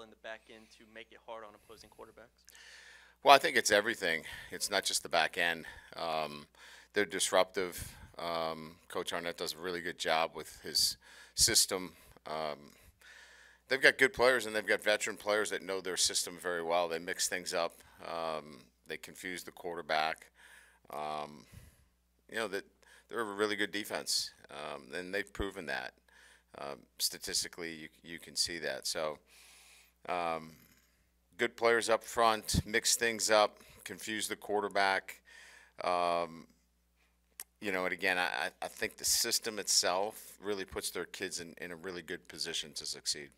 in the back end to make it hard on opposing quarterbacks? Well, I think it's everything. It's not just the back end. They're disruptive. Coach Arnett does a really good job with his system. They've got good players, and they've got veteran players that know their system very well. They mix things up. They confuse the quarterback. That they're a really good defense, and they've proven that. Statistically, you can see that. So, good players up front, mix things up, confuse the quarterback. And again, I think the system itself really puts their kids in a really good position to succeed.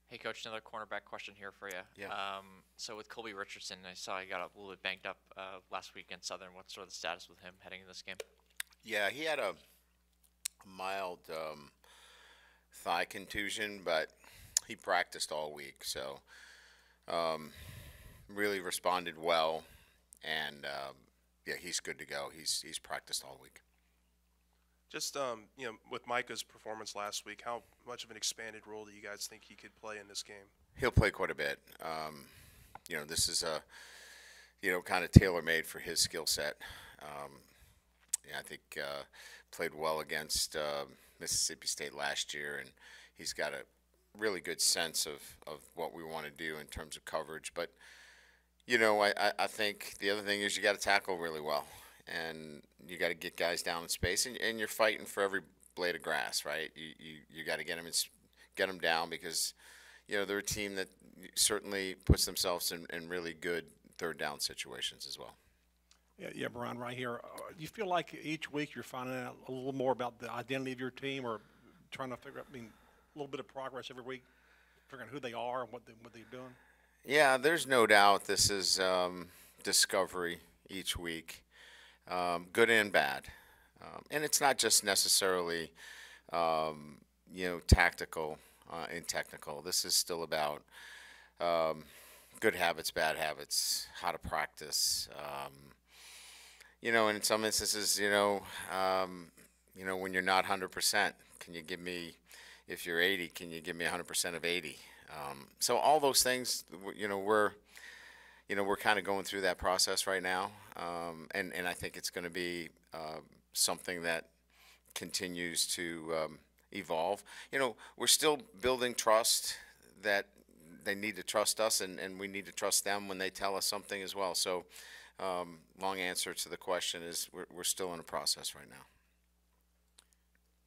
Hey, Coach, another cornerback question here for you. Yeah. So with Colby Richardson, I saw he got a little bit banged up last week against Southern. What's sort of the status with him heading into this game? Yeah, he had a mild thigh contusion, but he practiced all week, so really responded well, and yeah, he's good to go. He's practiced all week. Just with Micah's performance last week, how much of an expanded role do you guys think he could play in this game? He'll play quite a bit. This is a kind of tailor-made for his skill set. I think played well against Mississippi State last year, and he's got a really good sense of what we want to do in terms of coverage. But I think the other thing is you got to tackle really well, and you got to get guys down in space, and you're fighting for every blade of grass, right? You got to get them down because they're a team that certainly puts themselves in really good third down situations as well. Yeah, Brian, right here. Do you feel like each week you're finding out a little more about the identity of your team, or trying to figure out, a little bit of progress every week, figuring out who they are and what they're doing? Yeah, there's no doubt this is discovery each week, good and bad. And it's not just necessarily, tactical and technical. This is still about good habits, bad habits, how to practice. And in some instances, when you're not 100%, can you give me, if you're 80, can you give me 100% of 80? So all those things, we're kind of going through that process right now, and I think it's going to be something that continues to evolve. We're still building trust that they need to trust us, and we need to trust them when they tell us something as well. So long answer to the question is we're still in a process right now.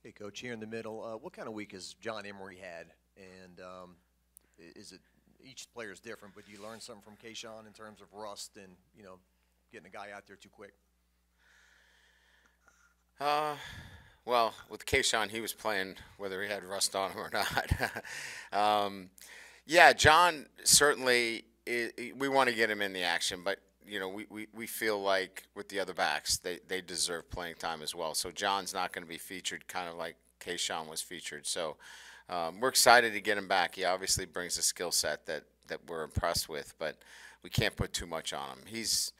Hey, Coach, here in the middle, what kind of week has John Emery had? And is it each player is different, but do you learn something from Kayshawn in terms of rust and, getting a guy out there too quick? Well, with Kayshawn, he was playing whether he had rust on him or not. Yeah, John certainly, we want to get him in the action, but we feel like with the other backs, they deserve playing time as well. So John's not going to be featured kind of like Kayshawn was featured. So we're excited to get him back. He obviously brings a skill set that we're impressed with, but we can't put too much on him. He's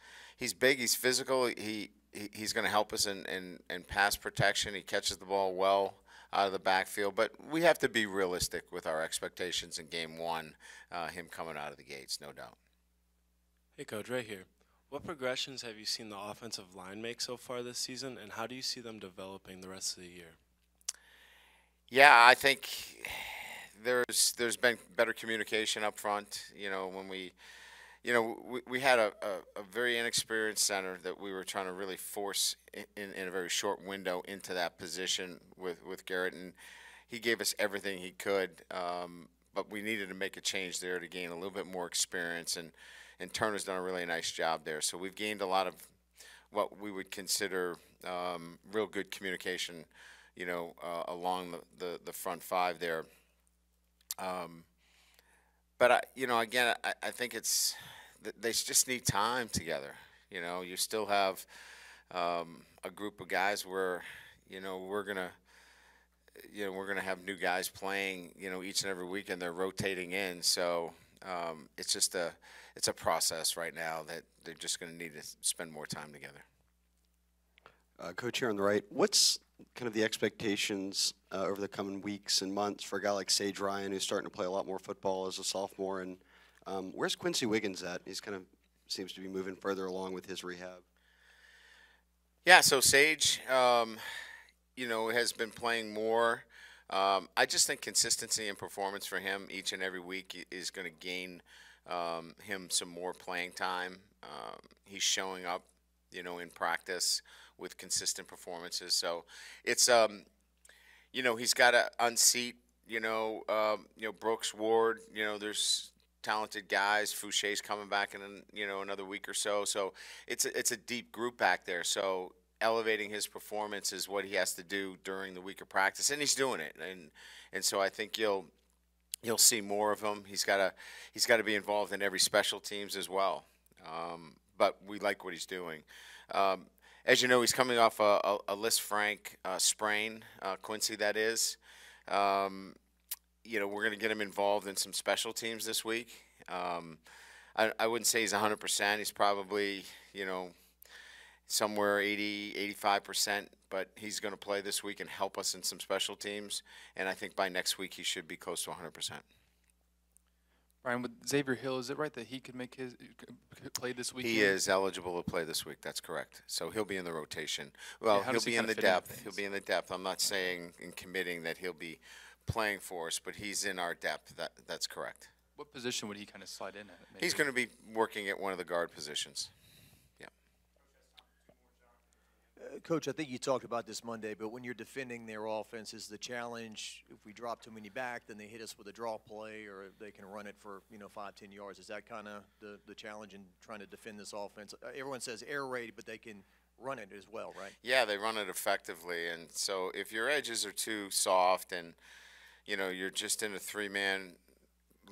big. He's physical. He's going to help us in pass protection. He catches the ball well out of the backfield, but we have to be realistic with our expectations in game one, him coming out of the gates, no doubt. Hey, Coach, right here. What progressions have you seen the offensive line make so far this season, and how do you see them developing the rest of the year? Yeah, I think there's been better communication up front. When we had a very inexperienced center that we were trying to really force in a very short window into that position with Garrett, and he gave us everything he could, but we needed to make a change there to gain a little bit more experience, and Turner's done a really nice job there. So we've gained a lot of what we would consider real good communication, along the front five there. But again, I think they just need time together. You still have a group of guys where we're gonna have new guys playing each and every week, and they're rotating in. So it's just it's a process right now that they're just going to need to spend more time together. Coach here on the right, what's kind of the expectations over the coming weeks and months for a guy like Sage Ryan, who's starting to play a lot more football as a sophomore, and where's Quincy Wiggins at? He's kind of seems to be moving further along with his rehab. Yeah, so Sage, has been playing more. I just think consistency and performance for him each and every week is going to gain him some more playing time. He's showing up, in practice with consistent performances. So it's, he's got to unseat, Brooks, Ward. There's talented guys. Foucher's coming back in another week or so. So it's a deep group back there. So elevating his performance is what he has to do during the week of practice, and he's doing it. And so I think you'll see more of him. He's got to be involved in every special teams as well. But we like what he's doing. As you know, he's coming off a Liz Frank sprain, Quincy, that is. We're going to get him involved in some special teams this week. I wouldn't say he's 100%. He's probably, somewhere 80, 85%, but he's going to play this week and help us in some special teams. And I think by next week he should be close to 100%. Brian, with Xavier Hill, is it right that he could play this week? He is eligible to play this week. That's correct. So he'll be in the rotation. Well, Yeah, he'll be in the fit into depth. things? He'll be in the depth. I'm not saying and committing that he'll be playing for us, but he's in our depth. That's correct. What position would he kind of slide in at? Maybe? He's going to be working at one of the guard positions. Coach, I think you talked about this Monday, but when you're defending their offense, is the challenge if we drop too many back, then they hit us with a draw play, or they can run it for 5-10 yards? Is that kind of the challenge in trying to defend this offense? Everyone says air raid, but they can run it as well, right? Yeah, they run it effectively, and so if your edges are too soft and you're just in a 3-man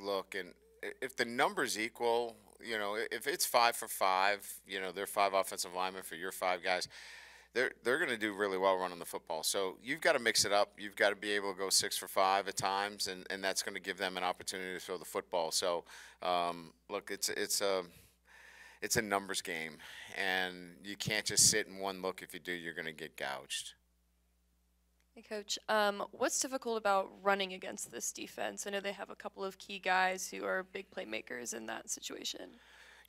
look, and if the numbers equal, if it's 5 for 5, they're 5 offensive linemen for your 5 guys. They're going to do really well running the football. So you've got to mix it up. You've got to be able to go 6 for 5 at times, and that's going to give them an opportunity to throw the football. So, look, it's a numbers game, and you can't just sit in one look. If you do, you're going to get gouged. Hey, Coach. What's difficult about running against this defense? I know they have a couple of key guys who are big playmakers in that situation.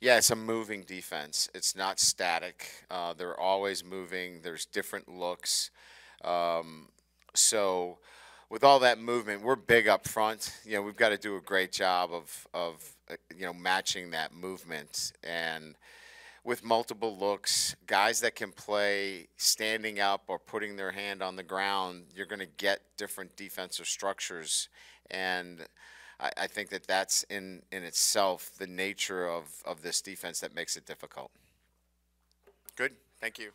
Yeah, it's a moving defense. It's not static. They're always moving. There's different looks. So with all that movement, we're big up front. We've got to do a great job of matching that movement. And with multiple looks, guys that can play standing up or putting their hand on the ground, you're going to get different defensive structures. And I think that's in itself the nature of this defense that makes it difficult. Good. Thank you.